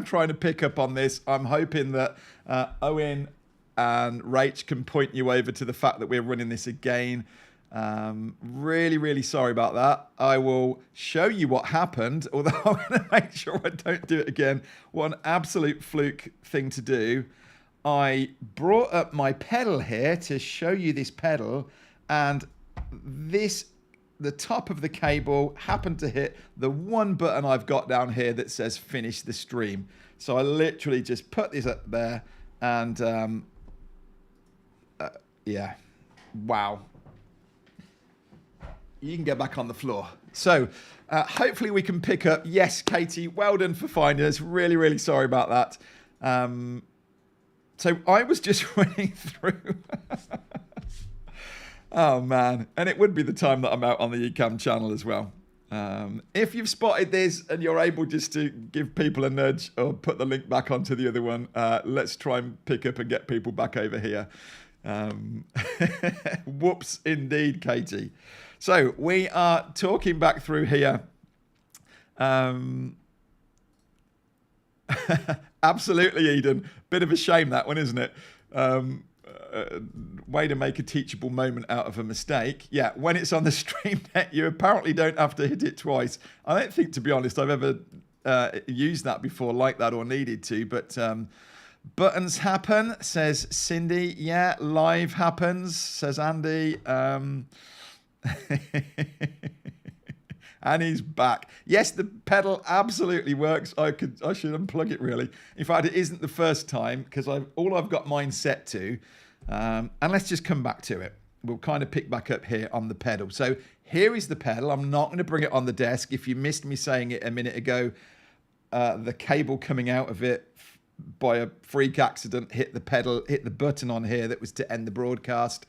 I'm trying to pick up on this. I'm hoping that Owen and Rach can point you over to the fact that we're running this again. Really, really sorry about that. I will show you what happened, although I want to make sure I don't do it again. What an absolute fluke thing to do. I brought up my pedal here to show you this pedal, and the top of the cable happened to hit the one button I've got down here that says finish the stream. So I literally just put this up there, and yeah, wow. You can get back on the floor. So hopefully we can pick up. Yes, Katie, well done for finding us. Really, really sorry about that. So I was just running through. Oh, man. And it would be the time that I'm out on the Ecamm channel as well. If you've spotted this and you're able just to give people a nudge or put the link back onto the other one, let's try and pick up and get people back over here. Whoops, indeed, Katie. So we are talking back through here. Absolutely, Eden. Bit of a shame, that one, isn't it? Way to make a teachable moment out of a mistake. Yeah, when it's on the Streamdeck, you apparently don't have to hit it twice. I don't think, to be honest, I've ever used that before like that or needed to, but buttons happen, says Cindy. Yeah, live happens, says Andy. And he's back. Yes, the pedal absolutely works. I should unplug it, really. In fact, it isn't the first time, because all I've got mine set to. And let's just come back to it. We'll kind of pick back up here on the pedal. So here is the pedal. I'm not going to bring it on the desk. If you missed me saying it a minute ago, the cable coming out of it by a freak accident hit the button on here that was to end the broadcast.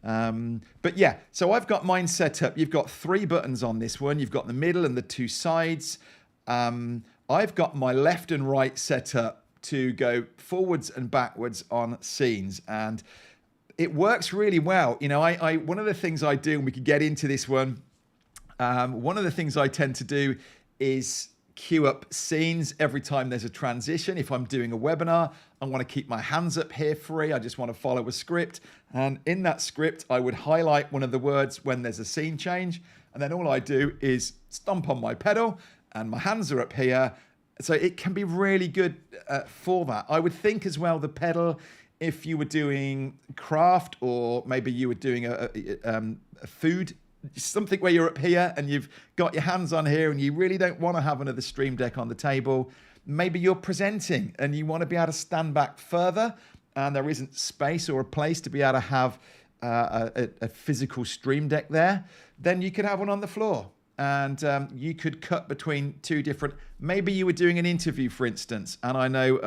But yeah, so I've got mine set up. You've got 3 buttons on this one. You've got the middle and the 2 sides. I've got my left and right set up to go forwards and backwards on scenes, and it works really well. You know, one of the things I do, and we could get into this one, one of the things I tend to do is queue up scenes every time there's a transition. If I'm doing a webinar, I want to keep my hands up here free. I just want to follow a script. And in that script, I would highlight one of the words when there's a scene change. And then all I do is stomp on my pedal and my hands are up here. So it can be really good for that. I would think as well, the pedal, if you were doing craft, or maybe you were doing a food, something where you're up here and you've got your hands on here and you really don't want to have another Streamdeck on the table. Maybe you're presenting and you want to be able to stand back further and there isn't space or a place to be able to have a physical Streamdeck there. Then you could have one on the floor, and you could cut between 2 different. Maybe you were doing an interview, for instance, and I know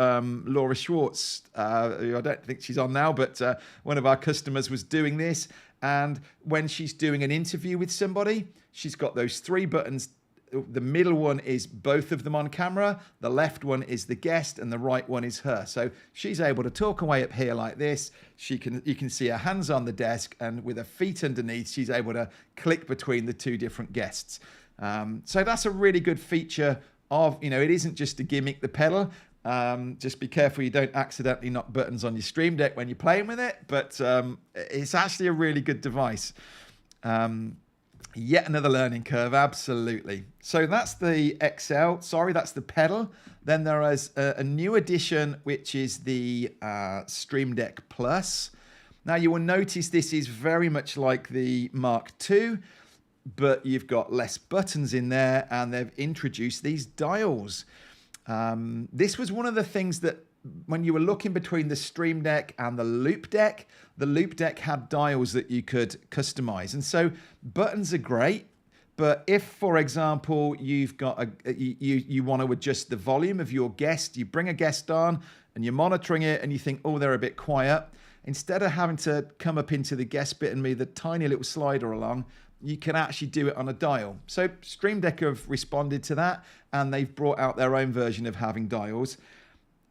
Laura Schwartz, I don't think she's on now, but one of our customers was doing this. And when she's doing an interview with somebody, she's got those 3 buttons. The middle one is both of them on camera. The left one is the guest, and the right one is her. So she's able to talk away up here like this. You can see her hands on the desk, and with her feet underneath, she's able to click between the 2 different guests. So that's a really good feature of, you know, it isn't just a gimmick, the pedal. Just be careful you don't accidentally knock buttons on your Streamdeck when you're playing with it, but it's actually a really good device. Yet another learning curve, absolutely. So that's the XL, that's the pedal. Then there is a new addition, which is the Streamdeck Plus. Now you will notice this is very much like the Mark II, but you've got less buttons in there, and they've introduced these dials. This was one of the things that when you were looking between the Streamdeck and the Loop Deck had dials that you could customize. And so buttons are great, but if, for example, you've got you want to adjust the volume of your guest, you bring a guest on and you're monitoring it and you think, oh, they're a bit quiet. Instead of having to come up into the guest bit and move the tiny little slider along, you can actually do it on a dial. So Streamdeck have responded to that, and they've brought out their own version of having dials.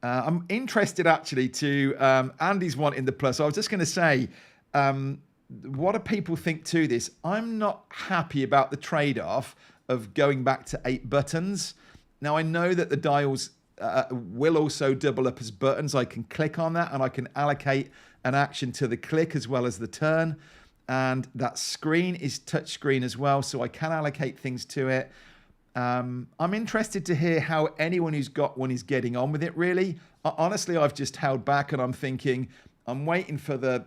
I'm interested actually to Andy's one in the Plus. I was just going to say, what do people think to this? I'm not happy about the trade-off of going back to 8 buttons. Now, I know that the dials will also double up as buttons. I can click on that and I can allocate an action to the click as well as the turn. And that screen is touch screen as well, so I can allocate things to it. I'm interested to hear how anyone who's got one is getting on with it, really. Honestly, I've just held back and I'm thinking, I'm waiting for the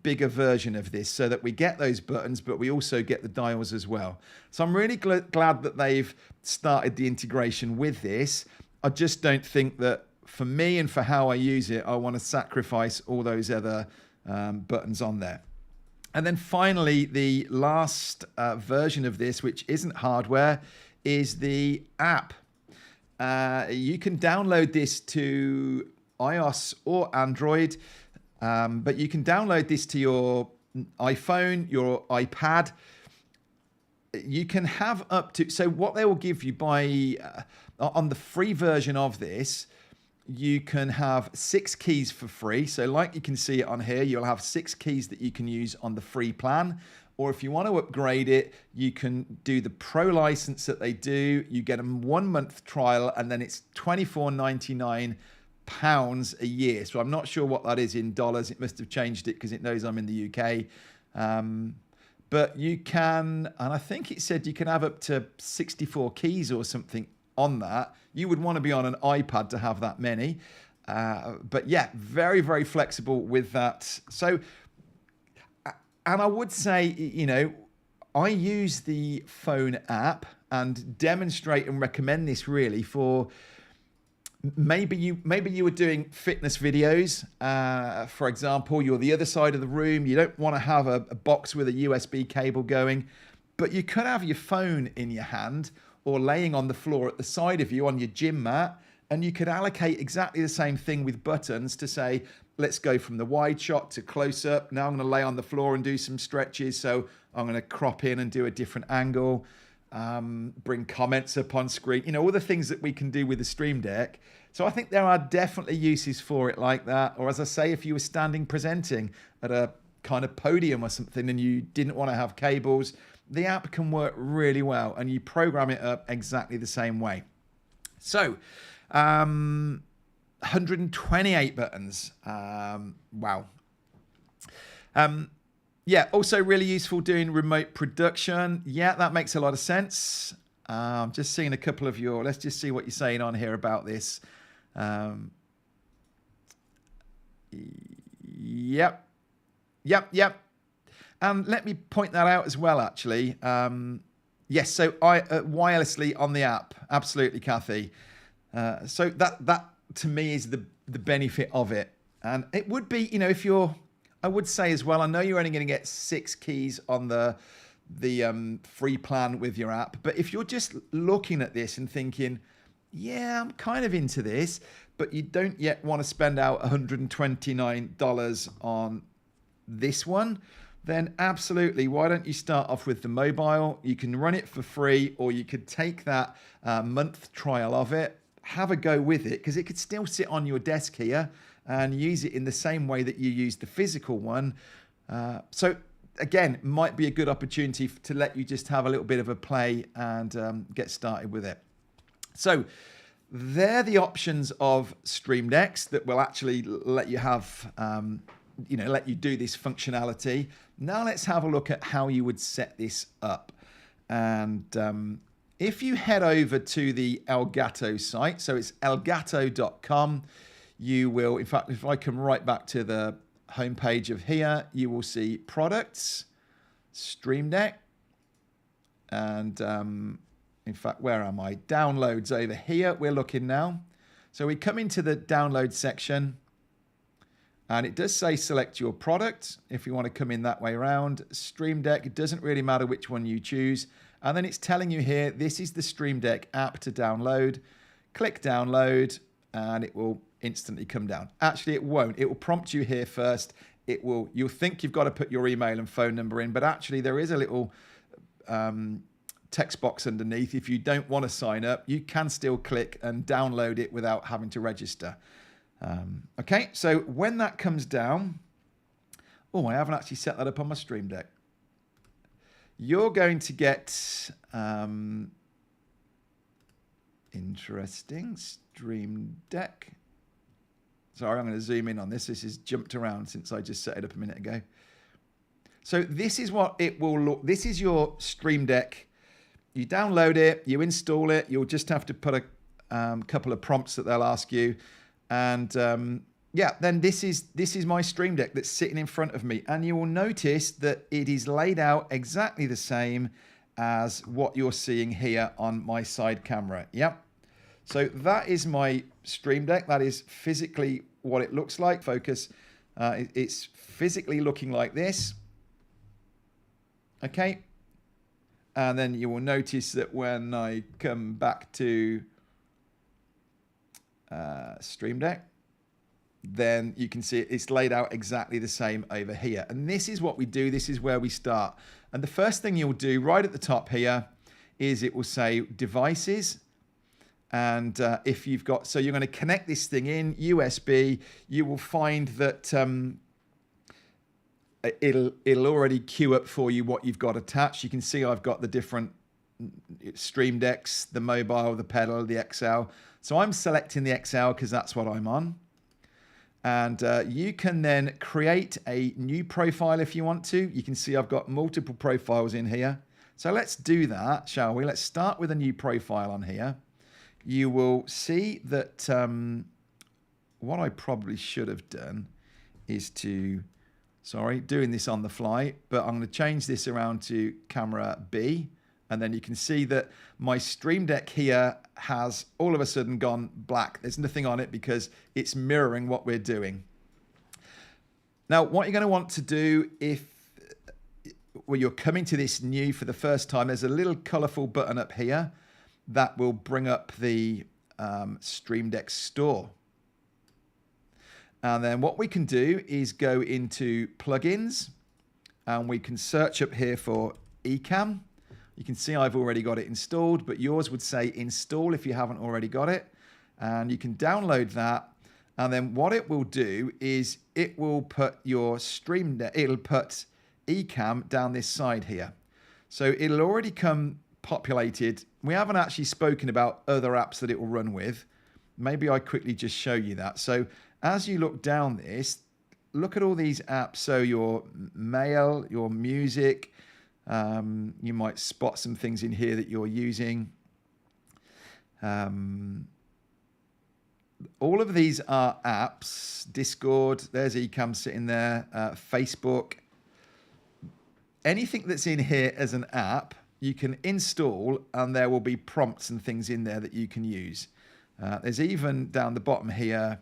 bigger version of this so that we get those buttons, but we also get the dials as well. So I'm really glad that they've started the integration with this. I just don't think that for me and for how I use it, I want to sacrifice all those other buttons on there. And then finally, the last version of this, which isn't hardware, is the app. You can download this to iOS or Android, but you can download this to your iPhone, your iPad. You can have up to, so what they will give you by, on the free version of this, you can have 6 keys for free. So like you can see it on here, you'll have 6 keys that you can use on the free plan. Or if you want to upgrade it, you can do the pro license that they do. You get a 1-month trial and then it's £24.99 a year. So I'm not sure what that is in dollars. It must have changed it because it knows I'm in the UK. But you can, and I think it said you can have up to 64 keys or something on that. You would want to be on an iPad to have that many. But yeah, very, very flexible with that. So, and I would say, you know, I use the phone app and demonstrate and recommend this really for maybe you were doing fitness videos. For example, you're the other side of the room. You don't want to have a box with a USB cable going, but you could have your phone in your hand or laying on the floor at the side of you on your gym mat, and you could allocate exactly the same thing with buttons to say, let's go from the wide shot to close up. Now I'm going to lay on the floor and do some stretches. So I'm going to crop in and do a different angle, bring comments up on screen, you know, all the things that we can do with the Stream Deck. So I think there are definitely uses for it like that. Or as I say, if you were standing presenting at a kind of podium or something and you didn't want to have cables, the app can work really well and you program it up exactly the same way. So 128 buttons. Wow. Yeah, also really useful doing remote production. Yeah, that makes a lot of sense. Just seeing a couple of your, let's just see what you're saying on here about this. Yep. And let me point that out as well, actually. Yes, so wirelessly on the app. Absolutely, Kathy. So that to me is the benefit of it. And it would be, you know, if you're, I would say as well, I know you're only going to get 6 keys on the free plan with your app. But if you're just looking at this and thinking, yeah, I'm kind of into this, but you don't yet want to spend out $129 on this one, then absolutely, why don't you start off with the mobile? You can run it for free, or you could take that month trial of it, have a go with it, because it could still sit on your desk here and use it in the same way that you use the physical one. So again, might be a good opportunity to let you just have a little bit of a play and get started with it. So they're the options of Stream Decks that will actually let you have, let you do this functionality. Now let's have a look at how you would set this up. And if you head over to the Elgato site, so it's elgato.com, you will, in fact, if I come right back to the homepage of here, you will see products, Stream Deck, and in fact, where am I? Downloads over here, we're looking now. So we come into the download section, and it does say select your product if you want to come in that way around. Stream Deck, it doesn't really matter which one you choose. And then it's telling you here, this is the Stream Deck app to download. Click download, and it will instantly come down. Actually, it won't. It will prompt you here first. You'll think you've got to put your email and phone number in, but actually there is a little text box underneath. If you don't want to sign up, you can still click and download it without having to register. Okay, so when that comes down, oh, I haven't actually set that up on my Stream Deck. You're going to get, Interesting. Streamdeck. Sorry, I'm going to zoom in on this. This has jumped around since I just set it up a minute ago. So this is what it will look. This is your Streamdeck. You download it, you install it. You'll just have to put a couple of prompts that they'll ask you. And yeah, then this is my Streamdeck that's sitting in front of me. And you will notice that it is laid out exactly the same as what you're seeing here on my side camera. Yep. So that is my Streamdeck. That is physically what it looks like. Focus. It's physically looking like this. Okay. And then you will notice that when I come back to Streamdeck, then you can see it's laid out exactly the same over here. And this is what we do. This is where we start. And the first thing you'll do right at the top here is it will say devices. And if you've got, so you're going to connect this thing in USB, you will find that it'll already queue up for you what you've got attached. You can see I've got the different Stream Decks, the mobile, the pedal, the XL. So I'm selecting the XL because that's what I'm on. And you can then create a new profile if you want to. You can see I've got multiple profiles in here. So let's do that, shall we? Let's start with a new profile on here. You will see that what I probably should have done is to, sorry, doing this on the fly, but I'm going to change this around to camera B. And then you can see that my Stream Deck here has all of a sudden gone black. There's nothing on it because it's mirroring what we're doing. Now, what you're going to want to do if you're coming to this new for the first time, there's a little colorful button up here that will bring up the Stream Deck store. And then what we can do is go into plugins and we can search up here for Ecamm. You can see I've already got it installed, but yours would say install if you haven't already got it. And you can download that. And then what it will do is it will put your Stream Deck, it'll put Ecamm down this side here. So it'll already come populated. We haven't actually spoken about other apps that it will run with. Maybe I quickly just show you that. So as you look down this, look at all these apps. So your mail, your music, you might spot some things in here that you're using. All of these are apps. Discord, there's Ecamm sitting there, Facebook. Anything that's in here as an app, you can install and there will be prompts and things in there that you can use. There's even down the bottom here,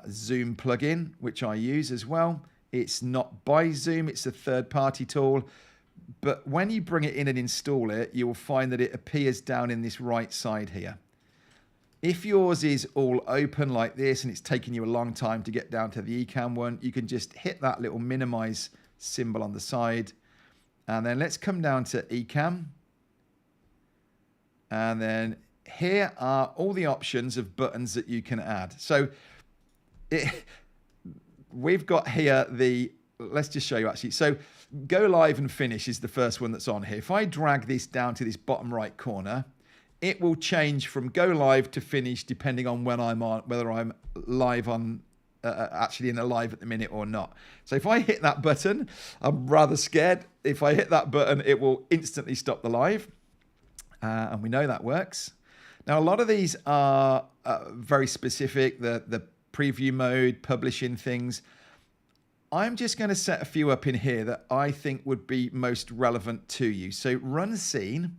Zoom plugin, which I use as well. It's not by Zoom, it's a third-party tool. But when you bring it in and install it, you will find that it appears down in this right side here. If yours is all open like this and it's taking you a long time to get down to the Ecamm one, you can just hit that little minimize symbol on the side. And then let's come down to Ecamm. And then here are all the options of buttons that you can add. So we've got here let's just show you actually. So go live and finish is the first one that's on here. If I drag this down to this bottom right corner, it will change from go live to finish depending on when I'm on, whether I'm live on, actually in a live at the minute or not. So if I hit that button, I'm rather scared. If I hit that button, it will instantly stop the live. And we know that works. Now, a lot of these are very specific, the preview mode, publishing things. I'm just going to set a few up in here that I think would be most relevant to you. So run scene.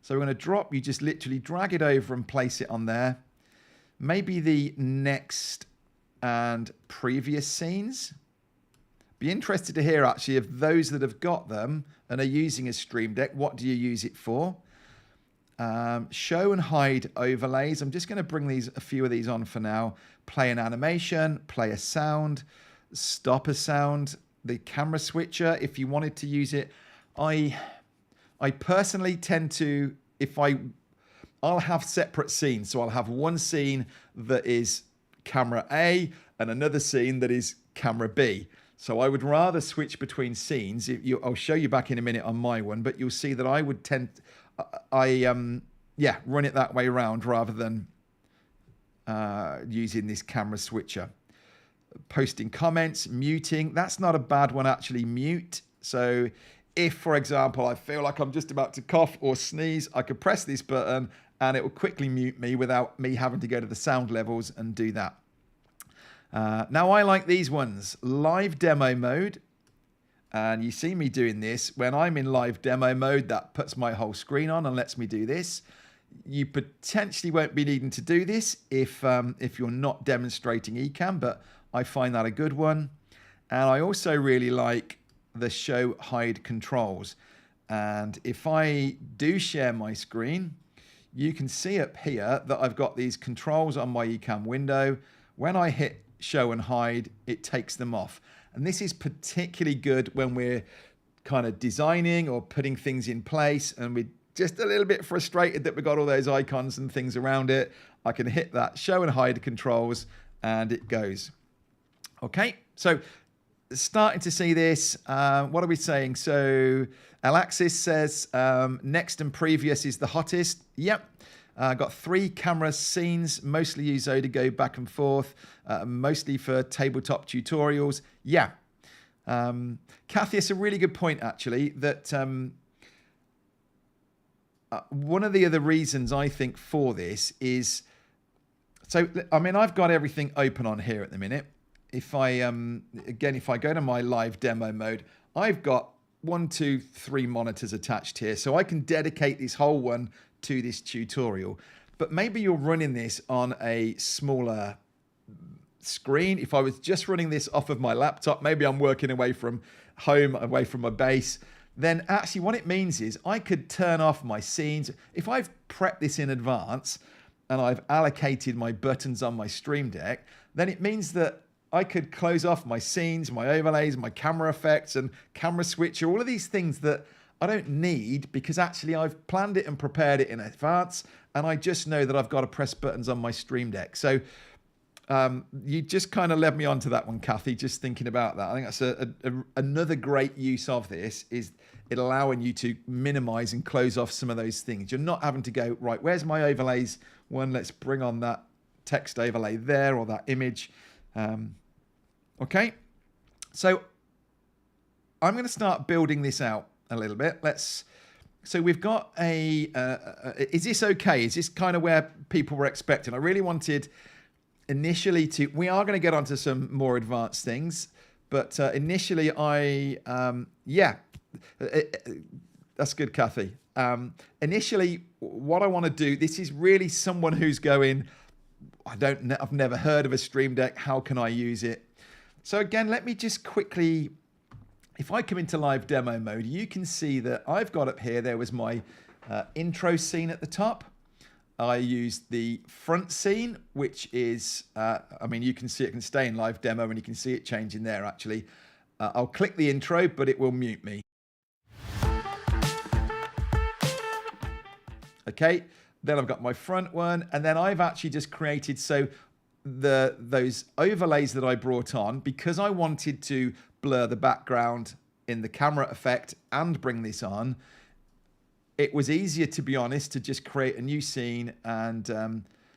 So we're going to drop, you just literally drag it over and place it on there. Maybe the next and previous scenes. Be interested to hear actually of those that have got them and are using a Stream Deck, what do you use it for? Show and hide overlays. I'm just going to bring a few of these on for now. Play an animation, play a sound, stop a sound, the camera switcher if you wanted to use it. I personally tend to, I'll have separate scenes. So I'll have one scene that is camera A and another scene that is camera B. So I would rather switch between scenes. I'll show you back in a minute on my one, but you'll see that I would yeah, run it that way around rather than using this camera switcher. Posting comments, muting, that's not a bad one actually, mute. So if, for example, I feel like I'm just about to cough or sneeze, I could press this button and it will quickly mute me without me having to go to the sound levels and do that. Now I like these ones, live demo mode. And you see me doing this. When I'm in live demo mode, that puts my whole screen on and lets me do this. You potentially won't be needing to do this if you're not demonstrating Ecamm, but I find that a good one. And I also really like the show hide controls. And if I do share my screen, you can see up here that I've got these controls on my Ecamm window. When I hit show and hide, it takes them off. And this is particularly good when we're kind of designing or putting things in place and we're just a little bit frustrated that we've got all those icons and things around it. I can hit that show and hide controls and it goes. Okay, so starting to see this. What are we saying? So Alexis says next and previous is the hottest. Yep. Got 3 camera scenes, mostly use Odigo back and forth, mostly for tabletop tutorials. Yeah. Kathy, it's a really good point, actually, that one of the other reasons I think for this is, so, I mean, I've got everything open on here at the minute. If I, again, if I go to my live demo mode, I've got 1, 2, 3 monitors attached here. So I can dedicate this whole one to this tutorial, but maybe you're running this on a smaller screen. If I was just running this off of my laptop, maybe I'm working away from home, away from my base, then actually what it means is I could turn off my scenes. If I've prepped this in advance and I've allocated my buttons on my Streamdeck, then it means that I could close off my scenes, my overlays, my camera effects and camera switcher, all of these things that I don't need because actually I've planned it and prepared it in advance and I just know that I've got to press buttons on my Streamdeck. So you just kind of led me on to that one, Kathy, just thinking about that. I think that's another great use of this is it allowing you to minimize and close off some of those things. You're not having to go, right, where's my overlays one? Let's bring on that text overlay there or that image. Okay, so I'm going to start building this out a little bit. So we've got is this okay? Is this kind of where people were expecting? I really wanted initially we are going to get onto some more advanced things, but initially yeah, that's good, Kathy. Initially, what I want to do, this is really someone who's going, I've never heard of a Streamdeck. How can I use it? So again, let me just quickly, if I come into live demo mode, you can see that I've got up here, there was my intro scene at the top. I used the front scene, which is, I mean, you can see it can stay in live demo and you can see it changing there actually. I'll click the intro, but it will mute me. Okay, then I've got my front one, and then I've actually just created, so those overlays that I brought on, because I wanted to blur the background in the camera effect and bring this on, it was easier, to be honest, to just create a new scene. And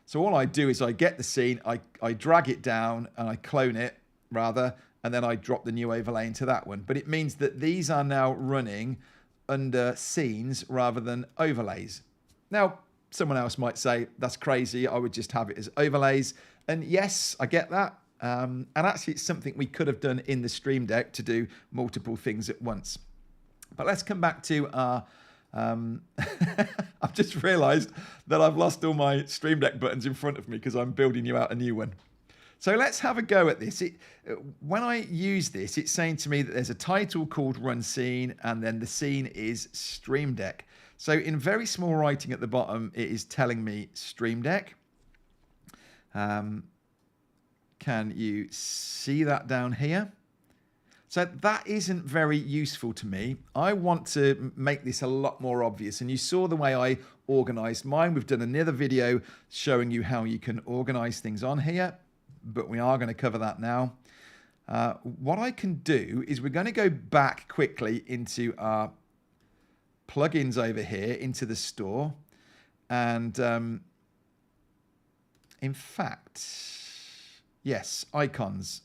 so all I do is I get the scene, I drag it down and I clone it rather, and then I drop the new overlay into that one. But it means that these are now running under scenes rather than overlays. Now, someone else might say, that's crazy, I would just have it as overlays. And yes, I get that. And actually, it's something we could have done in the Streamdeck to do multiple things at once. But let's come back to our... I've just realized that I've lost all my Streamdeck buttons in front of me because I'm building you out a new one. So let's have a go at this. When I use this, it's saying to me that there's a title called Run Scene, and then the scene is Streamdeck. So in very small writing at the bottom, it is telling me Streamdeck. Can you see that down here? So that isn't very useful to me. I want to make this a lot more obvious. And you saw the way I organized mine. We've done another video showing you how you can organize things on here, but we are going to cover that now. What I can do is we're going to go back quickly into our plugins over here into the store. And in fact, yes, icons.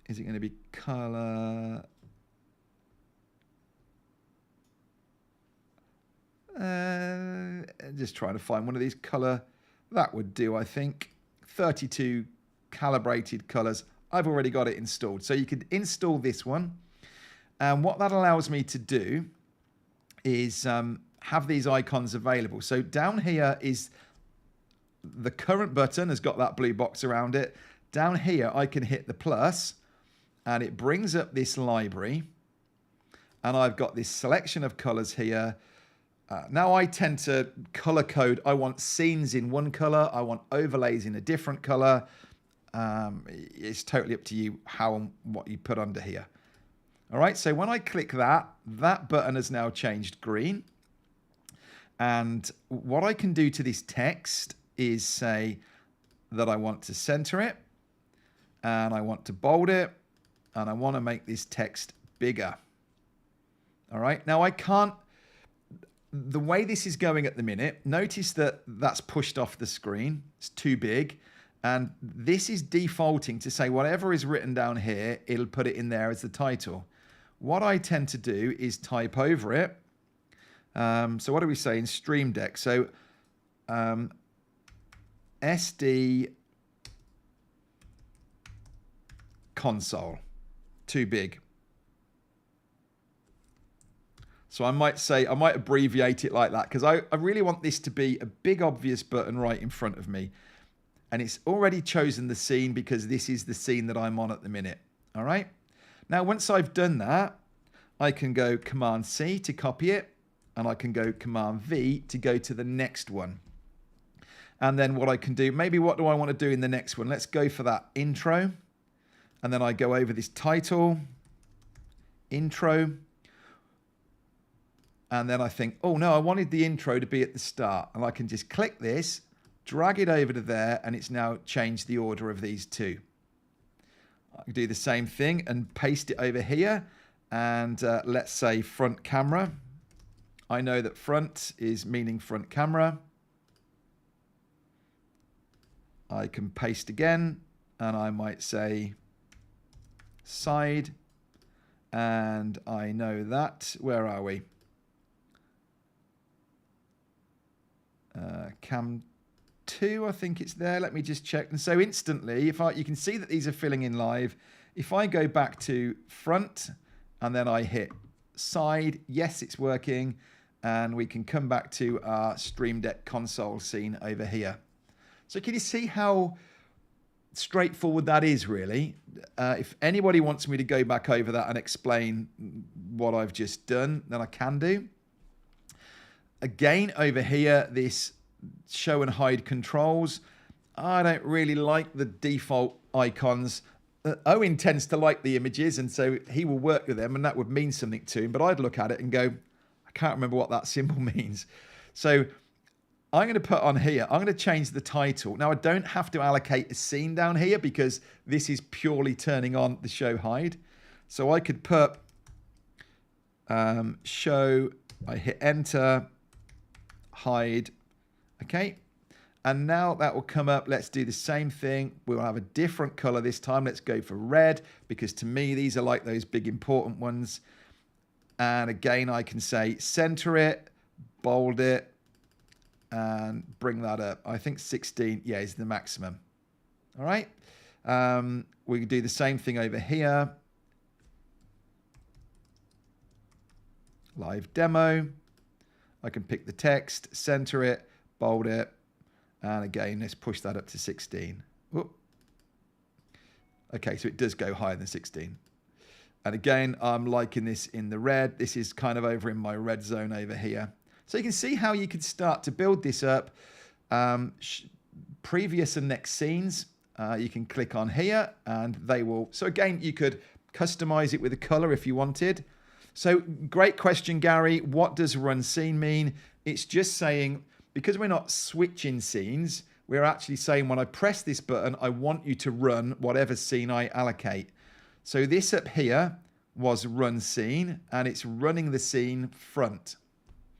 Is it going to be color? Just trying to find one of these color. That would do, I think. 32 calibrated colors. I've already got it installed. So you could install this one. And what that allows me to do is have these icons available. So down here is the current button has got that blue box around it. Down here, I can hit the plus and it brings up this library. And I've got this selection of colors here. Now I tend to color code. I want scenes in one color. I want overlays in a different color. It's totally up to you how and what you put under here. All right, so when I click that, that button has now changed green. And what I can do to this text is say that I want to center it, and I want to bold it, and I want to make this text bigger. All right, now I can't, the way this is going at the minute, notice that that's pushed off the screen. It's too big. And this is defaulting to say whatever is written down here, it'll put it in there as the title. What I tend to do is type over it. So what do we say in Streamdeck? So SD console, too big. So I might say, I might abbreviate it like that because I really want this to be a big obvious button right in front of me. And it's already chosen the scene because this is the scene that I'm on at the minute. All right. Now, once I've done that, I can go Command C to copy it. And I can go Command V to go to the next one. And then what I can do, maybe what do I want to do in the next one? Let's go for that intro. And then I go over this title, intro. And then I think, oh no, I wanted the intro to be at the start. And I can just click this, drag it over to there, and it's now changed the order of these two. I can do the same thing and paste it over here. And let's say front camera. I know that front is meaning front camera. I can paste again, and I might say side. And I know that, where are we? Cam 2, I think it's there. Let me just check. And so instantly, you can see that these are filling in live. If I go back to front and then I hit side, yes, it's working. And we can come back to our Streamdeck console scene over here. So can you see how straightforward that is, really? If anybody wants me to go back over that and explain what I've just done, then I can do. Again, over here, this show and hide controls. I don't really like the default icons. Owen tends to like the images, and so he will work with them, and that would mean something to him. But I'd look at it and go, I can't remember what that symbol means. So I'm going to put on here, I'm going to change the title. Now, I don't have to allocate a scene down here because this is purely turning on the show hide. So I could put show, I hit enter, hide. Okay. And now that will come up. Let's do the same thing. We'll have a different color this time. Let's go for red because to me, these are like those big important ones. And again, I can say center it, bold it, and bring that up. I think 16, yeah, is the maximum. All right. We can do the same thing over here. Live demo. I can pick the text, center it, bold it. And again, let's push that up to 16. Whoop. Okay, so it does go higher than 16. And again, I'm liking this in the red. This is kind of over in my red zone over here. So you can see how you could start to build this up. Previous and next scenes, you can click on here and they will. So again, you could customize it with a color if you wanted. So great question, Gary. What does run scene mean? It's just saying, because we're not switching scenes, we're actually saying when I press this button, I want you to run whatever scene I allocate. So this up here was run scene, and it's running the scene front.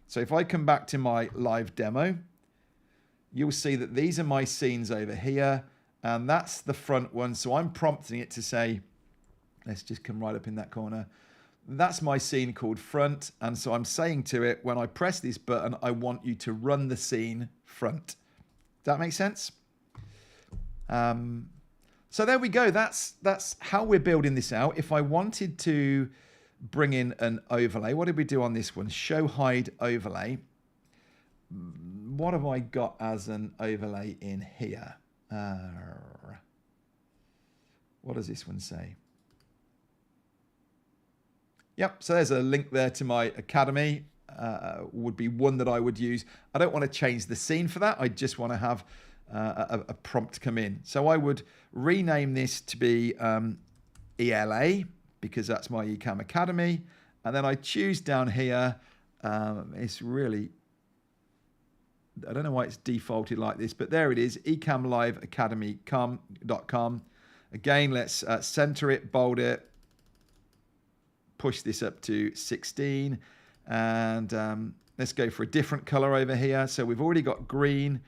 So if I come back to my live demo, you'll see that these are my scenes over here, and that's the front one. So I'm prompting it to say, let's just come right up in that corner. That's my scene called front. And so I'm saying to it, when I press this button, I want you to run the scene front. Does that make sense? So there we go. That's how we're building this out. If I wanted to bring in an overlay, what did we do on this one? Show hide overlay. What have I got as an overlay in here? What does this one say? Yep, so there's a link there to my Academy. Would be one that I would use. I don't want to change the scene for that. I just want to have a prompt come in. So I would rename this to be ELA, because that's my Ecamm Academy. And then I choose down here, it's really, I don't know why it's defaulted like this, but there it is, ecammliveacademy.com. Again, let's center it, bold it, push this up to 16, and let's go for a different color over here. So we've already got green.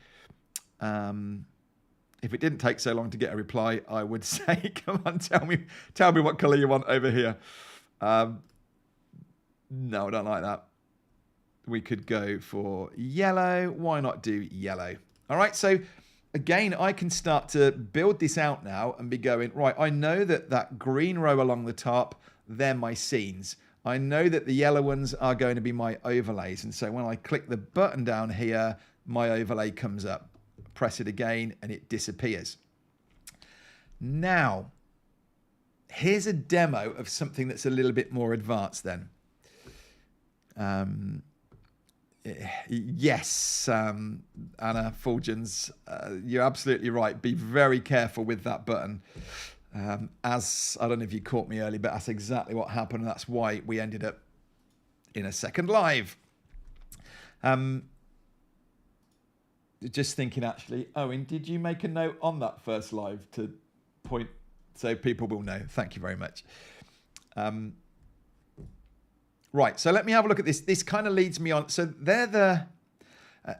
If it didn't take so long to get a reply, I would say, come on, tell me what color you want over here. No, I don't like that. We could go for yellow. Why not do yellow? All right, so again, I can start to build this out now and be going, right, I know that green row along the top, they're my scenes. I know that the yellow ones are going to be my overlays. And so when I click the button down here, my overlay comes up. Press it again and it disappears. Now, here's a demo of something that's a little bit more advanced then. Yes, Anna Fulgens, you're absolutely right. Be very careful with that button. As I don't know if you caught me early, but that's exactly what happened. And that's why we ended up in a second live. Just thinking, actually, Owen, did you make a note on that first live to point so people will know? Thank you very much. Right, so let me have a look at this. This kind of leads me on. So they're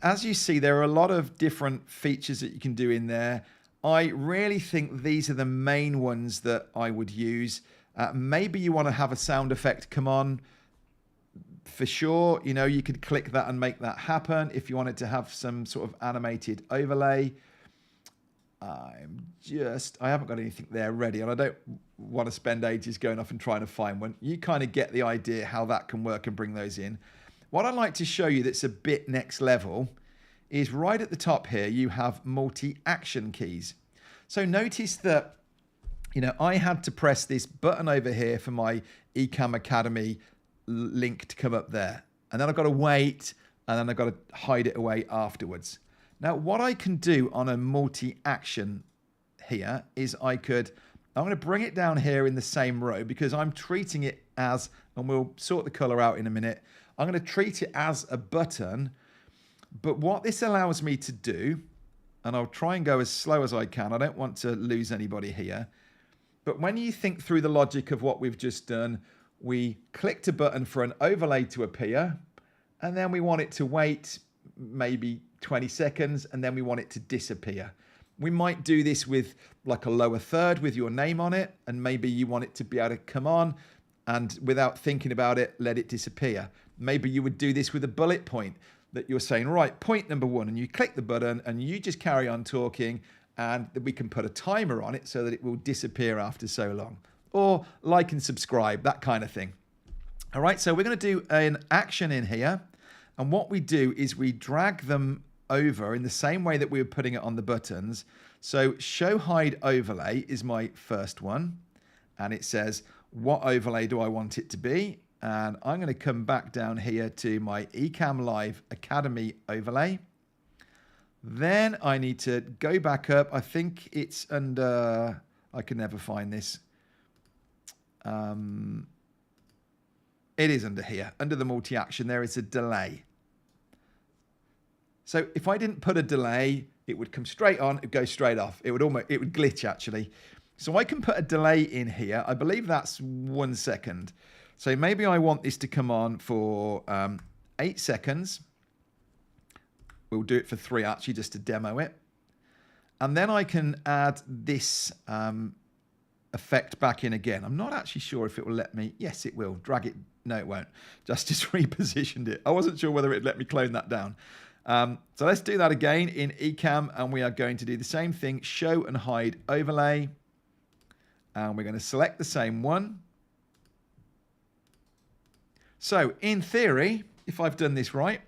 as you see, there are a lot of different features that you can do in there. I really think these are the main ones that I would use. Maybe you want to have a sound effect come on. For sure, you know, you could click that and make that happen if you wanted to have some sort of animated overlay. I haven't got anything there ready, and I don't want to spend ages going off and trying to find one. You kind of get the idea how that can work and bring those in. What I'd like to show you that's a bit next level is right at the top here, you have multi-action keys. So notice that, you know, I had to press this button over here for my Ecamm Academy link to come up there. And then I've got to wait, and then I've got to hide it away afterwards. Now, what I can do on a multi-action here is I'm going to bring it down here in the same row because I'm treating it as, and we'll sort the color out in a minute, I'm going to treat it as a button. But what this allows me to do, and I'll try and go as slow as I can, I don't want to lose anybody here, but when you think through the logic of what we've just done, we clicked a button for an overlay to appear, and then we want it to wait maybe 20 seconds, and then we want it to disappear. We might do this with like a lower third with your name on it, and maybe you want it to be able to come on and without thinking about it, let it disappear. Maybe you would do this with a bullet point that you're saying, right, point number 1, and you click the button and you just carry on talking, and we can put a timer on it so that it will disappear after so long. Or like and subscribe, that kind of thing. All right, so we're going to do an action in here. And what we do is we drag them over in the same way that we were putting it on the buttons. So show hide overlay is my first one. And it says, what overlay do I want it to be? And I'm going to come back down here to my Ecamm Live Academy overlay. Then I need to go back up. I think it's under, I can never find this. It is under here, under the multi-action, there is a delay. So if I didn't put a delay, it would come straight on, it'd go straight off. It would glitch actually. So I can put a delay in here. I believe that's 1 second. So maybe I want this to come on for 8 seconds. We'll do it for 3 actually, just to demo it. And then I can add this effect back in again. I'm not actually sure if it will let me. Yes, it will. Drag it. No, it won't. Just repositioned it. I wasn't sure whether it'd let me clone that down. So let's do that again in Ecamm, and we are going to do the same thing, show and hide overlay. And we're going to select the same one. So in theory, if I've done this right,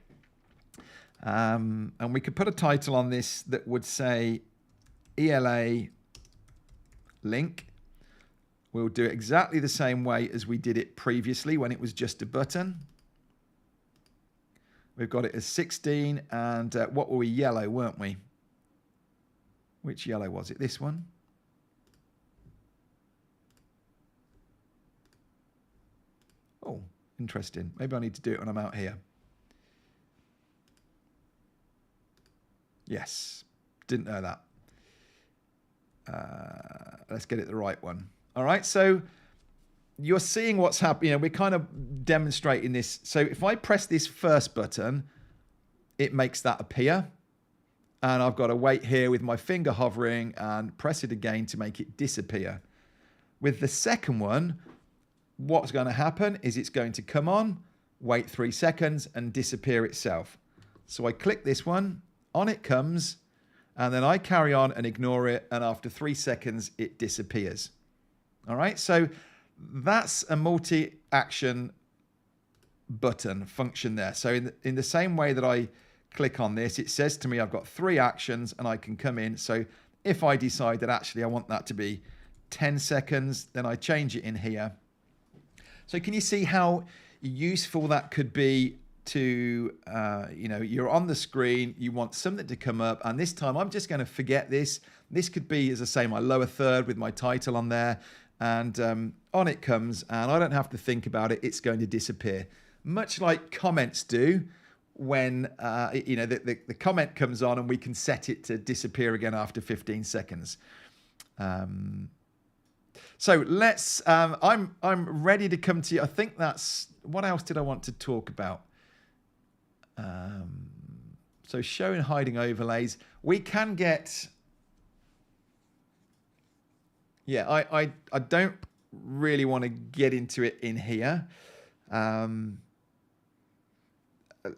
and we could put a title on this that would say ELA link. We'll do it exactly the same way as we did it previously when it was just a button. We've got it as 16, and what were we? Yellow, weren't we? Which yellow was it? This one? Oh, interesting. Maybe I need to do it when I'm out here. Yes, didn't know that. Let's get it the right one. All right, so you're seeing what's happening. You know, we're kind of demonstrating this. So if I press this first button, it makes that appear. And I've got to wait here with my finger hovering and press it again to make it disappear. With the second one, what's going to happen is it's going to come on, wait 3 seconds, and disappear itself. So I click this one, on it comes, and then I carry on and ignore it, and after 3 seconds, it disappears. All right, so that's a multi-action button function there. So in the same way that I click on this, it says to me I've got 3 actions, and I can come in. So if I decide that actually I want that to be 10 seconds, then I change it in here. So can you see how useful that could be to, you know, you're on the screen, you want something to come up, and this time I'm just going to forget this. This could be, as I say, my lower third with my title on there, and on it comes, and I don't have to think about it. It's going to disappear, much like comments do when, you know, the comment comes on and we can set it to disappear again after 15 seconds. So let's, I'm ready to come to you. I think that's, what else did I want to talk about? So showing hiding overlays, we can get, yeah, I don't really want to get into it in here.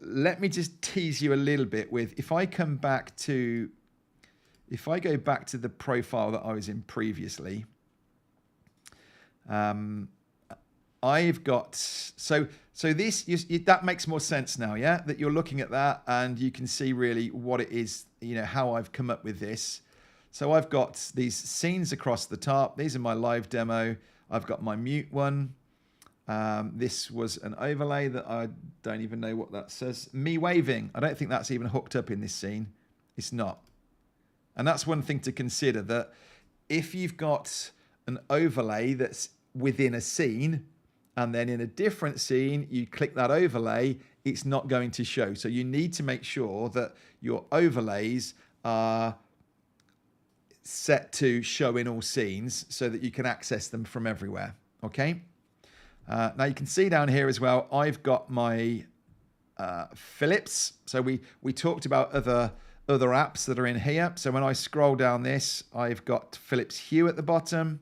Let me just tease you a little bit with, if I come back to, if I go back to the profile that I was in previously, I've got, so this, that makes more sense now, yeah? That you're looking at that and you can see really what it is, you know, how I've come up with this. So I've got these scenes across the top. These are my live demo. I've got my mute one. This was an overlay that I don't even know what that says. Me waving. I don't think that's even hooked up in this scene. It's not. And that's one thing to consider, that if you've got an overlay that's within a scene, and then in a different scene, you click that overlay, it's not going to show. So you need to make sure that your overlays are set to show in all scenes so that you can access them from everywhere. Okay. Now you can see down here as well, I've got my Philips. So we talked about other apps that are in here. So when I scroll down this, I've got Philips Hue at the bottom,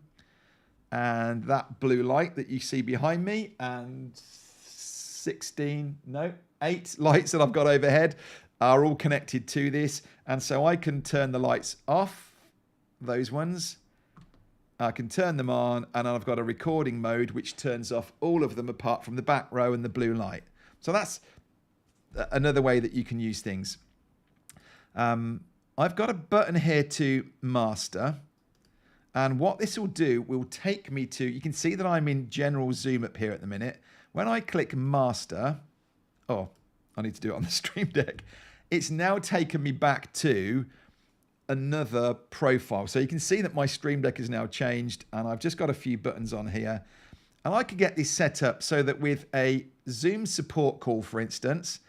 and that blue light that you see behind me, and 8 lights that I've got overhead are all connected to this. And so I can turn the lights off, those ones. I can turn them on, and I've got a recording mode which turns off all of them apart from the back row and the blue light. So that's another way that you can use things. I've got a button here to master. And what this will do will take me to, you can see that I'm in general zoom up here at the minute. When I click master, oh, I need to do it on the Streamdeck. It's now taken me back to another profile. So you can see that my Streamdeck is now changed, and I've just got a few buttons on here. And I could get this set up so that with a Zoom support call, for instance,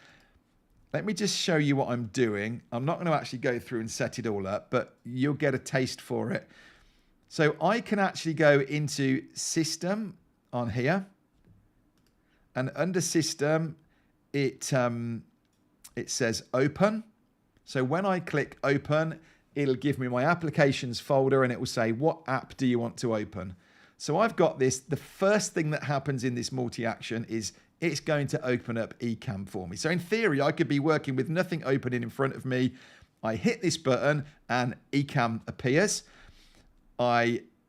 let me just show you what I'm doing. I'm not going to actually go through and set it all up, but you'll get a taste for it. So I can actually go into System on here, and under System, it says Open. So when I click Open, it'll give me my Applications folder, and it will say, what app do you want to open? So I've got this. The first thing that happens in this multi-action is it's going to open up Ecamm for me. So in theory, I could be working with nothing opening in front of me. I hit this button and Ecamm appears.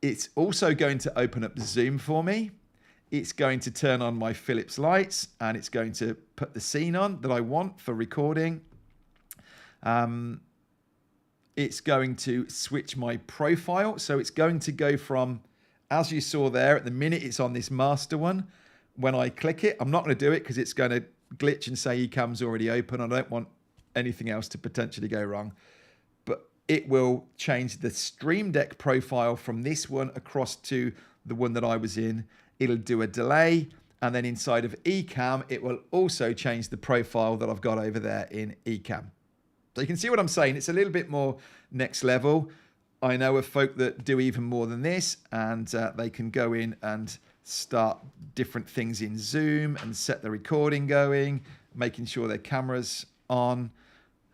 It's also going to open up Zoom for me. It's going to turn on my Philips lights, and it's going to put the scene on that I want for recording. It's going to switch my profile. So it's going to go from, as you saw there, at the minute it's on this master one. When I click it, I'm not going to do it because it's going to glitch and say Ecamm's already open. I don't want anything else to potentially go wrong. But it will change the Streamdeck profile from this one across to the one that I was in. It'll do a delay, and then inside of Ecamm, it will also change the profile that I've got over there in Ecamm. So you can see what I'm saying. It's a little bit more next level. I know of folk that do even more than this, and they can go in and start different things in Zoom and set the recording going, making sure their camera's on.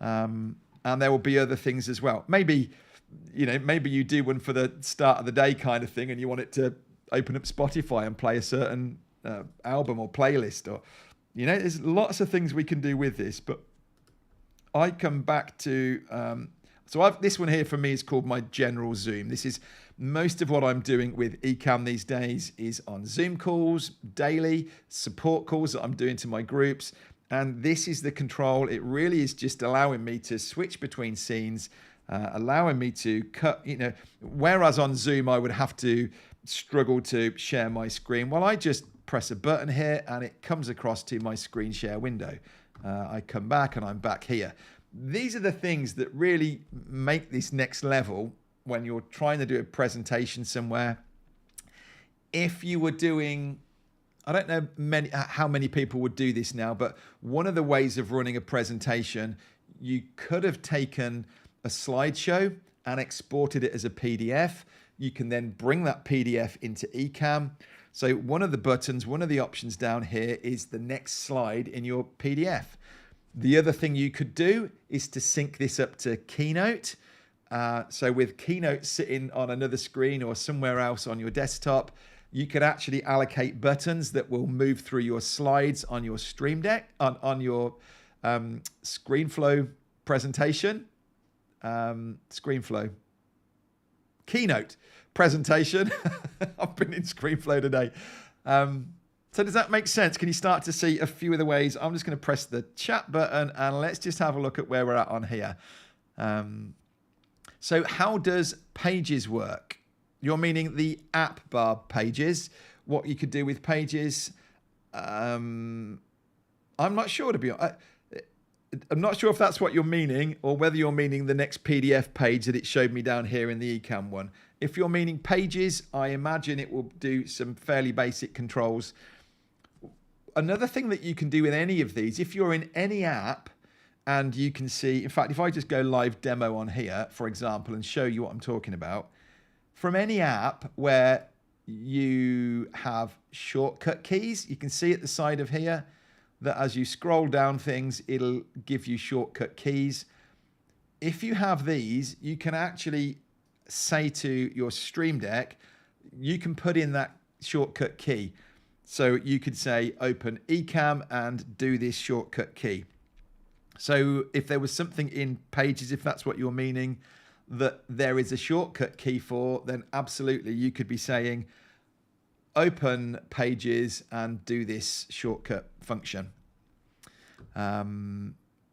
And there will be other things as well. Maybe you do one for the start of the day kind of thing, and you want it to open up Spotify and play a certain album or playlist, or there's lots of things we can do with this. But I come back to this one here for me is called my general Zoom. This is most of what I'm doing with Ecamm these days is on Zoom calls, daily support calls that I'm doing to my groups. And this is the control. It really is just allowing me to switch between scenes, allowing me to cut, whereas on Zoom, I would have to struggle to share my screen. Well, I just press a button here and it comes across to my screen share window. I come back and I'm back here. These are the things that really make this next level when you're trying to do a presentation somewhere. If you were doing, I don't know how many people would do this now, but one of the ways of running a presentation, you could have taken a slideshow and exported it as a PDF. You can then bring that PDF into Ecamm. So one of the buttons, one of the options down here is the next slide in your PDF. The other thing you could do is to sync this up to Keynote. So with Keynote sitting on another screen or somewhere else on your desktop, you could actually allocate buttons that will move through your slides on your Streamdeck, on your ScreenFlow presentation. ScreenFlow. Keynote presentation. I've been in ScreenFlow today. So does that make sense? Can you start to see a few of the ways? I'm just going to press the chat button and let's just have a look at where we're at on here. So how does Pages work? You're meaning the app bar Pages. What you could do with Pages. I'm not sure, to be honest. I'm not sure if that's what you're meaning or whether you're meaning the next PDF page that it showed me down here in the Ecamm one. If you're meaning Pages, I imagine it will do some fairly basic controls. Another thing that you can do with any of these, if you're in any app and you can see, in fact, if I just go live demo on here, for example, and show you what I'm talking about, from any app where you have shortcut keys, you can see at the side of here that as you scroll down things, it'll give you shortcut keys. If you have these, you can actually say to your Streamdeck, you can put in that shortcut key. So you could say open Ecamm and do this shortcut key. So if there was something in Pages, if that's what you're meaning, that there is a shortcut key for, then absolutely you could be saying open Pages and do this shortcut function.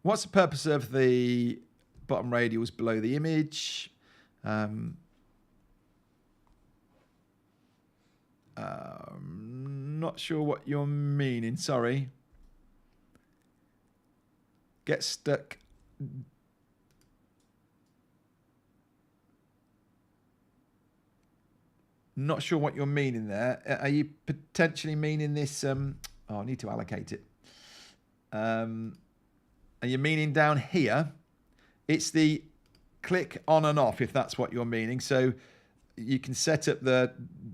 What's the purpose of the bottom radials below the image? Not sure what you're meaning, sorry. Get stuck. Not sure what you're meaning there. Are you potentially meaning this? I need to allocate it. Are you meaning down here? It's the click on and off, if that's what you're meaning. So you can set up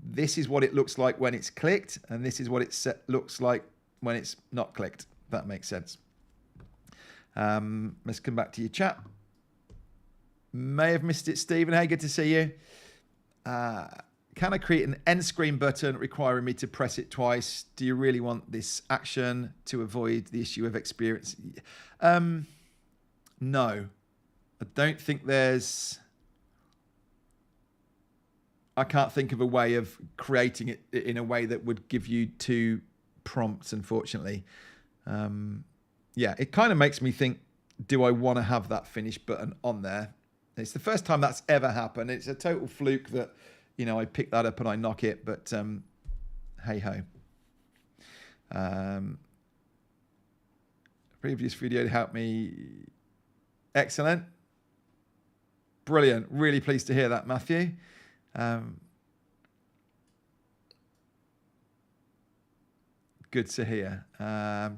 this is what it looks like when it's clicked, and this is what it looks like when it's not clicked. If that makes sense. Let's come back to your chat. May have missed it, Stephen. Hey, good to see you. Can I create an end screen button requiring me to press it twice? Do you really want this action to avoid the issue of experience? No, I don't think there's... I can't think of a way of creating it in a way that would give you 2 prompts, unfortunately. Yeah, it kind of makes me think, do I want to have that finish button on there? It's the first time that's ever happened. It's a total fluke that, you know, I pick that up and I knock it, but hey ho. Previous video helped me. Excellent. Brilliant. Really pleased to hear that, Matthew. Good to hear.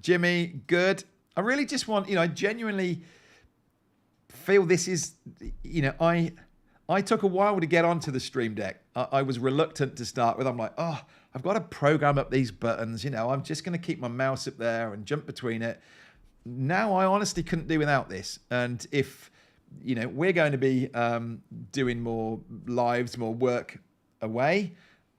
Jimmy, good. I really just want, you know, I genuinely feel this is, you know, I took a while to get onto the Streamdeck. I was reluctant to start with. I'm like, oh, I've got to program up these buttons. You know, I'm just going to keep my mouse up there and jump between it. Now I honestly couldn't do without this. And if, you know, we're going to be doing more lives, more work away,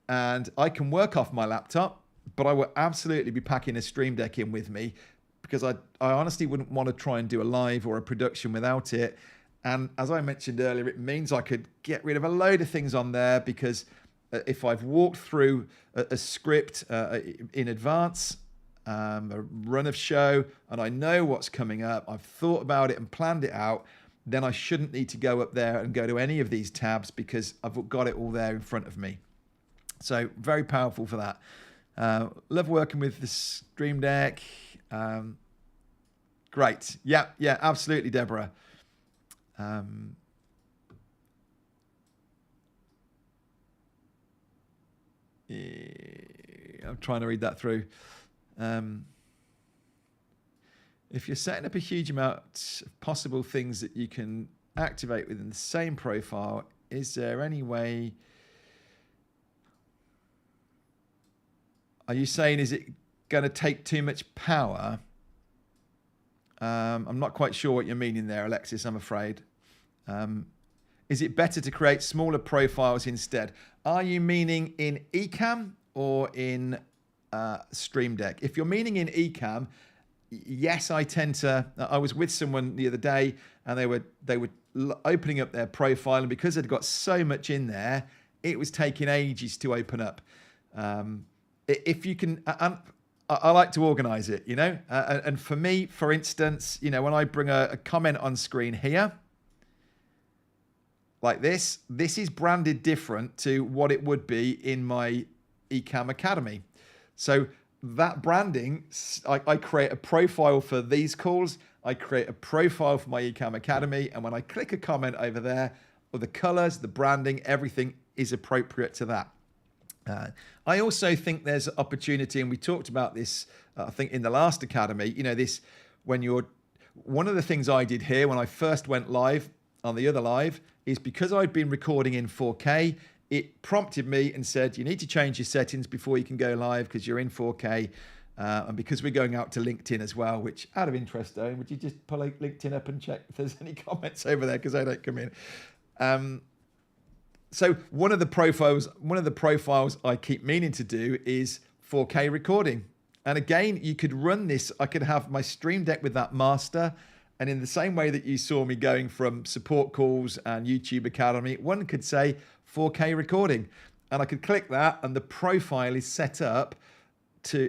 and I can work off my laptop, but I will absolutely be packing a Streamdeck in with me, because I honestly wouldn't want to try and do a live or a production without it. And as I mentioned earlier, it means I could get rid of a load of things on there, because if I've walked through a script in advance, a run of show, and I know what's coming up, I've thought about it and planned it out, then I shouldn't need to go up there and go to any of these tabs, because I've got it all there in front of me. So very powerful for that. Love working with the Streamdeck. Great. Yeah, absolutely, Deborah. I'm trying to read that through. If you're setting up a huge amount of possible things that you can activate within the same profile, is there any way... Are you saying, is it going to take too much power? I'm not quite sure what you're meaning there, Alexis, I'm afraid. Is it better to create smaller profiles instead? Are you meaning in Ecamm or in Streamdeck? If you're meaning in Ecamm, yes, I tend to... I was with someone the other day, and they were opening up their profile, and because they'd got so much in there, it was taking ages to open up. If you can... I like to organize it, you know? And for me, for instance, you know, when I bring a comment on screen here, like this is branded different to what it would be in my Ecamm Academy. So that branding, I create a profile for these calls, I create a profile for my Ecamm Academy, and when I click a comment over there, or the colors, the branding, everything is appropriate to that. I also think there's opportunity, and we talked about this, I think, in the last Academy, you know, this, when you're, one of the things I did here when I first went live on the other live is because I'd been recording in 4K, it prompted me and said, you need to change your settings before you can go live because you're in 4K. And because we're going out to LinkedIn as well, which, out of interest, Owen, would you just pull LinkedIn up and check if there's any comments over there, because I don't come in. So one of the profiles I keep meaning to do is 4K recording. And again, you could run this. I could have my Streamdeck with that master. And in the same way that you saw me going from support calls and YouTube Academy, one could say 4K recording. And I could click that, and the profile is set up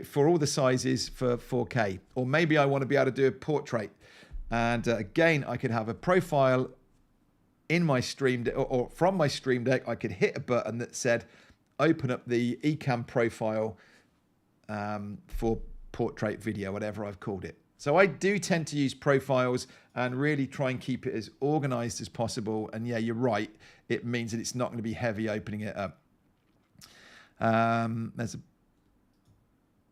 for all the sizes for 4K. Or maybe I want to be able to do a portrait. And again, I could have a profile in my Streamdeck, or from my Streamdeck, I could hit a button that said, open up the Ecamm profile for portrait video, whatever I've called it. So I do tend to use profiles and really try and keep it as organized as possible. And yeah, you're right. It means that it's not going to be heavy opening it up. There's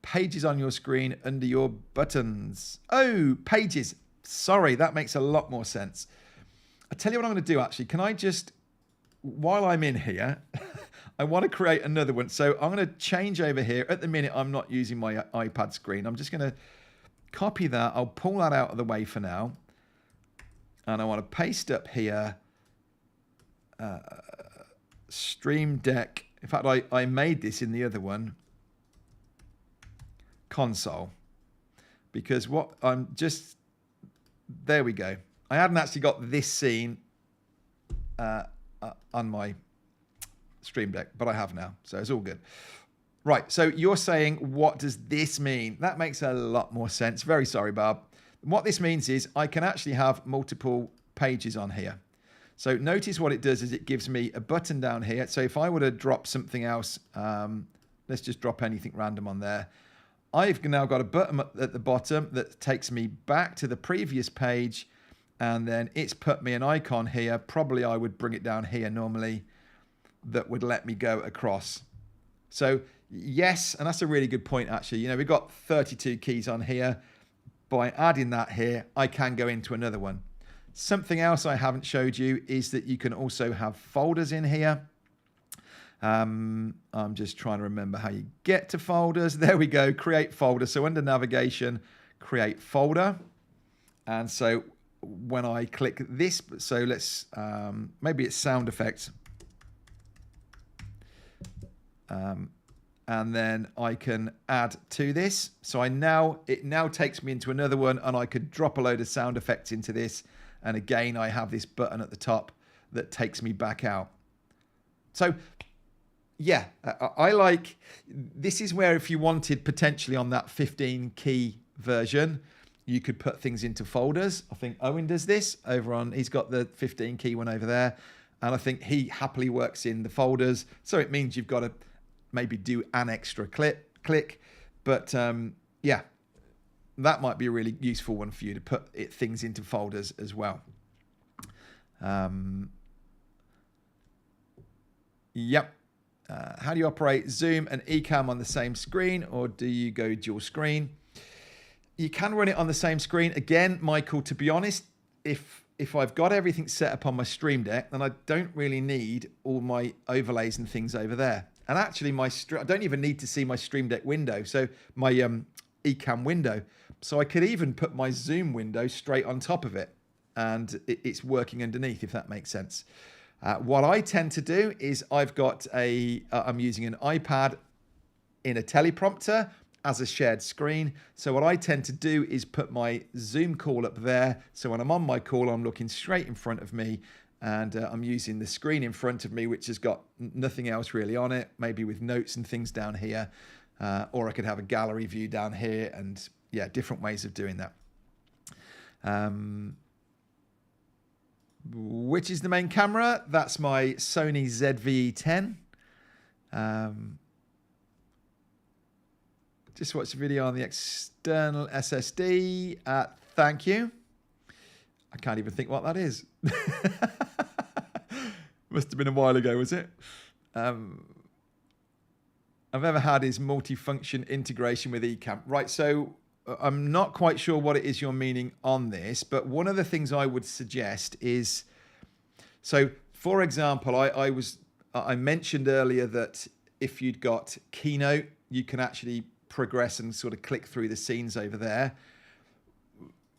pages on your screen under your buttons. Oh, pages. Sorry, that makes a lot more sense. I'll tell you what I'm going to do, actually. Can I just, while I'm in here, I want to create another one. So I'm going to change over here. At the minute, I'm not using my iPad screen. I'm just going to copy that. I'll pull that out of the way for now. And I want to paste up here Streamdeck. In fact, I made this in the other one. Console. Because what I'm just... There we go. I hadn't actually got this scene on my Streamdeck, but I have now. So it's all good. Right, so you're saying, what does this mean? That makes a lot more sense. Very sorry, Barb. What this means is I can actually have multiple pages on here. So notice what it does is it gives me a button down here. So if I were to drop something else, let's just drop anything random on there. I've now got a button at the bottom that takes me back to the previous page, and then it's put me an icon here. Probably I would bring it down here normally, that would let me go across. So yes, and that's a really good point actually. You know, we've got 32 keys on here. By adding that here, I can go into another one. Something else I haven't showed you is that you can also have folders in here. I'm just trying to remember how you get to folders. There we go, create folder. So under navigation, create folder. And so when I click this, so let's, maybe it's sound effects. And then I can add to this. So it now takes me into another one, and I could drop a load of sound effects into this. And again, I have this button at the top that takes me back out. So yeah, I like, this is where if you wanted potentially on that 15 key version, you could put things into folders. I think Owen does this over on, he's got the 15 key one over there. And I think he happily works in the folders. So it means you've got to maybe do an extra click. But yeah, that might be a really useful one for you to put things into folders as well. Yep. How do you operate Zoom and Ecamm on the same screen, or do you go dual screen? You can run it on the same screen. Again, Michael, to be honest, if I've got everything set up on my Streamdeck, then I don't really need all my overlays and things over there. And actually, I don't even need to see my Streamdeck window, so my Ecamm window. So I could even put my Zoom window straight on top of it, and it's working underneath, if that makes sense. What I tend to do is I'm using an iPad in a teleprompter as a shared screen. So what I tend to do is put my Zoom call up there. So when I'm on my call, I'm looking straight in front of me, and I'm using the screen in front of me, which has got nothing else really on it, maybe with notes and things down here. Or I could have a gallery view down here, and yeah, different ways of doing that. Which is the main camera? That's my Sony ZV-10. Just watched a video on the external SSD. Thank you. I can't even think what that is. Must have been a while ago, was it? I've ever had is multifunction integration with Ecamm. Right, so I'm not quite sure what it is you're meaning on this, but one of the things I would suggest is, so for example, I mentioned earlier that if you'd got Keynote, you can actually progress and sort of click through the scenes over there.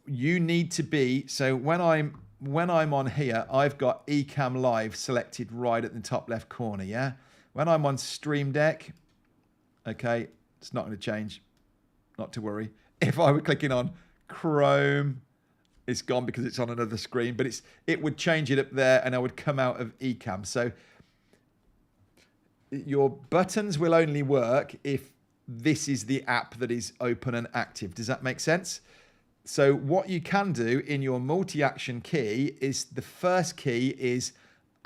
You need to be, so when I'm on here, I've got ecammlive selected right at the top left corner, yeah? When I'm on Streamdeck, okay, it's not going to change, not to worry. If I were clicking on Chrome, it's gone because it's on another screen, but it would change it up there, and I would come out of Ecamm. So your buttons will only work if this is the app that is open and active. Does that make sense? So what you can do in your multi-action key is the first key is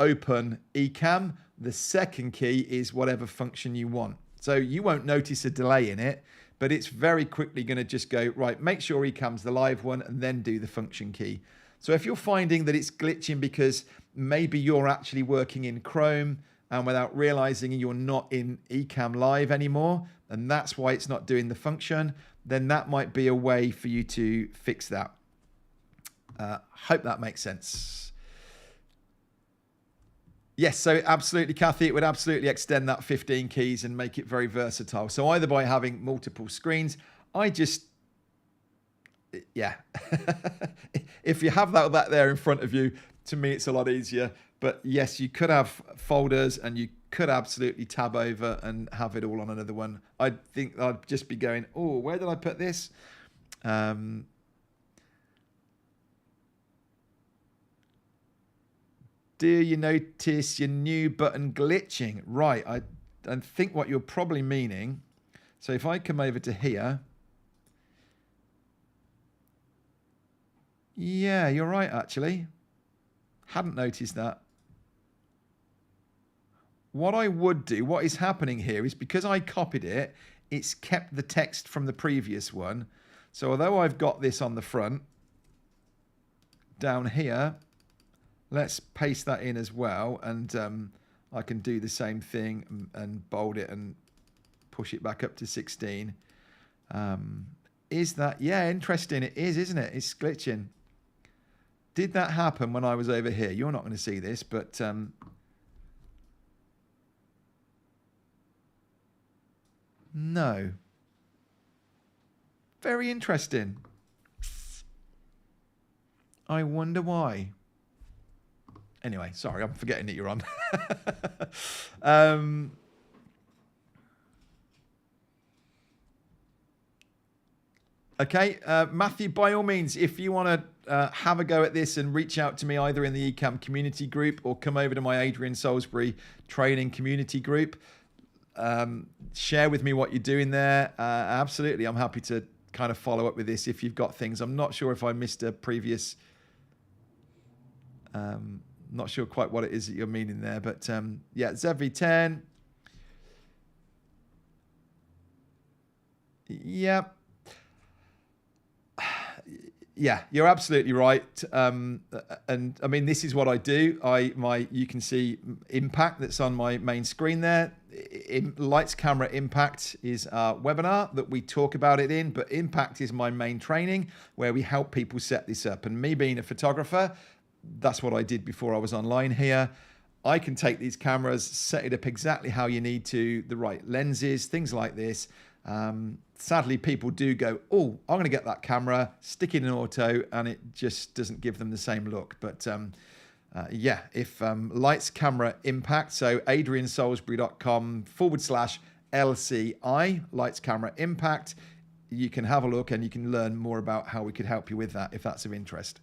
open Ecamm. The second key is whatever function you want. So you won't notice a delay in it, but it's very quickly going to just go, right, make sure Ecamm's the live one, and then do the function key. So if you're finding that it's glitching because maybe you're actually working in Chrome and without realizing you're not in Ecamm Live anymore, and that's why it's not doing the function, then that might be a way for you to fix that. Hope that makes sense. Yes, so absolutely, Kathy, it would absolutely extend that 15 keys and make it very versatile. So either by having multiple screens, yeah. If you have that there in front of you, to me, it's a lot easier. But yes, you could have folders and you could absolutely tab over and have it all on another one. I think I'd just be going, oh, where did I put this? Do you notice your new button glitching? Right, I think what you're probably meaning. So if I come over to here. Yeah, you're right, actually. Hadn't noticed that. What I would do, what is happening here is because I copied it, it's kept the text from the previous one. So although I've got this on the front, down here, let's paste that in as well. And I can do the same thing and bold it and push it back up to 16. Is that, yeah, interesting. It is, isn't it? It's glitching. Did that happen when I was over here? You're not going to see this, but no. Very interesting. I wonder why. Anyway, sorry, I'm forgetting that you're on. Okay, Matthew, by all means, if you want to have a go at this and reach out to me either in the Ecamm community group or come over to my Adrian Salisbury training community group, share with me what you're doing there. Absolutely, I'm happy to kind of follow up with this if you've got things. I'm not sure if I missed a previous... not sure quite what it is that you're meaning there, but yeah, ZV10. Yeah. Yeah, you're absolutely right. And I mean, this is what I do. You can see Impact that's on my main screen there. Lights, Camera, Impact is our webinar that we talk about it in, but Impact is my main training where we help people set this up. And me being a photographer, that's what I did before I was online here. I can take these cameras, set it up exactly how you need to, the right lenses, things like this. Sadly, people do go, oh, I'm going to get that camera, stick it in auto, and it just doesn't give them the same look. But yeah, if Lights, Camera, Impact, so adriansalisbury.com/LCI, Lights, Camera, Impact, you can have a look and you can learn more about how we could help you with that if that's of interest.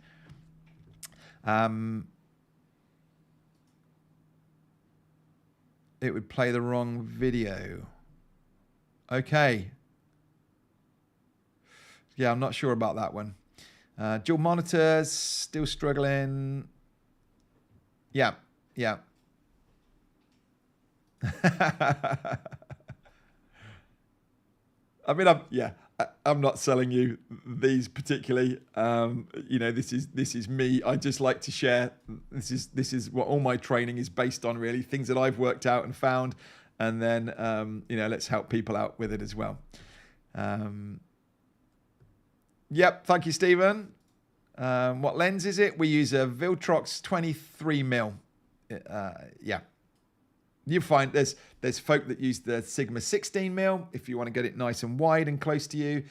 It would play the wrong video. Okay. Yeah, I'm not sure about that one. Dual monitors, still struggling. Yeah, yeah. I mean, I'm not selling you these particularly. You know, this is me. I just like to share. This is what all my training is based on, really. Things that I've worked out and found, and then you know, let's help people out with it as well. Yep, thank you, Stephen. What lens is it? We use a Viltrox 23mm. Yeah. You find there's folk that use the Sigma 16mm if you want to get it nice and wide and close to you.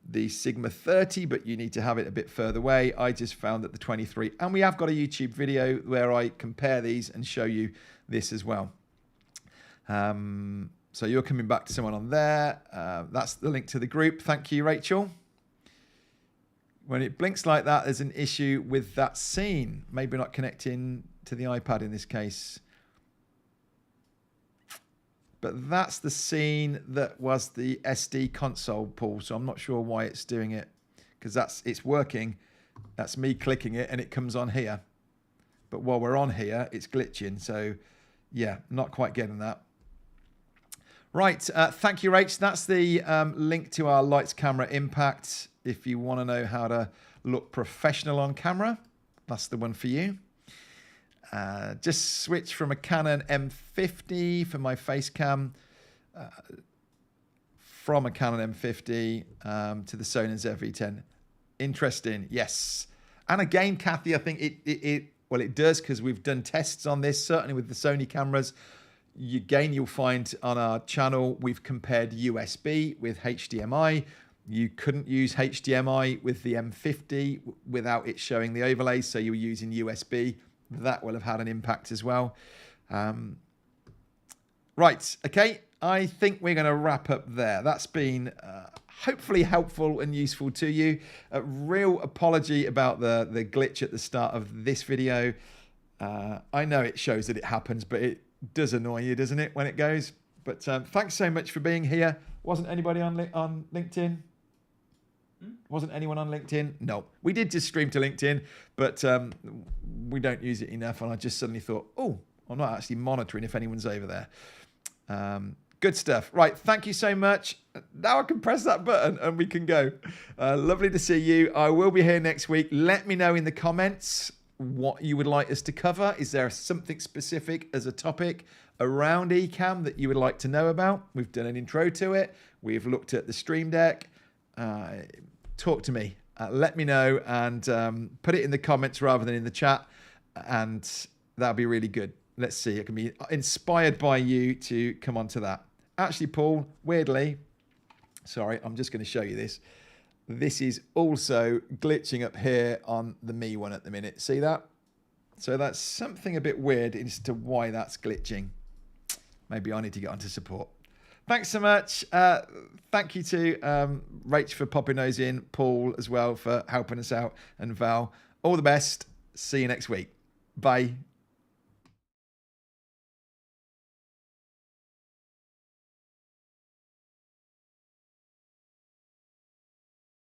The Sigma 30, but you need to have it a bit further away. I just found that the 23, and we have got a YouTube video where I compare these and show you this as well. So you're coming back to someone on there. That's the link to the group. Thank you, Rachel. When it blinks like that, there's an issue with that scene. Maybe not connecting to the iPad in this case. But that's the scene that was the SD console pull. So I'm not sure why it's doing it, because it's working. That's me clicking it and it comes on here. But while we're on here, it's glitching. So yeah, not quite getting that. Right, thank you, Rach. That's the link to our Lights, Camera, Impact. If you want to know how to look professional on camera, that's the one for you. Just switch from a Canon M50 for my face cam, from a Canon M50 to the Sony ZV-10. Interesting, yes. And again, Kathy, I think Well, it does, because we've done tests on this, certainly with the Sony cameras. You'll find on our channel, we've compared USB with HDMI. You couldn't use HDMI with the M50 without it showing the overlays, so you were using USB. That will have had an impact as well. Right, okay, I think we're going to wrap up there. That's been hopefully helpful and useful to you. A real apology about the glitch at the start of this video. I know it shows that it happens, but it does annoy you, doesn't it, when it goes? But thanks so much for being here. Wasn't anybody on LinkedIn? Wasn't anyone on LinkedIn? No. We did just stream to LinkedIn, but we don't use it enough. And I just suddenly thought, oh, I'm not actually monitoring if anyone's over there. Good stuff. Right. Thank you so much. Now I can press that button and we can go. Lovely to see you. I will be here next week. Let me know in the comments what you would like us to cover. Is there something specific as a topic around Ecamm that you would like to know about? We've done an intro to it. We've looked at the Streamdeck. Talk to me. Let me know and put it in the comments rather than in the chat. And that'll be really good. Let's see. I can be inspired by you to come on to that. Actually, Paul, weirdly, sorry, I'm just going to show you this. This is also glitching up here on the Me one at the minute. See that? So that's something a bit weird as to why that's glitching. Maybe I need to get onto support. Thanks so much. Thank you to Rach for popping those in, Paul as well for helping us out, and Val. All the best. See you next week. Bye.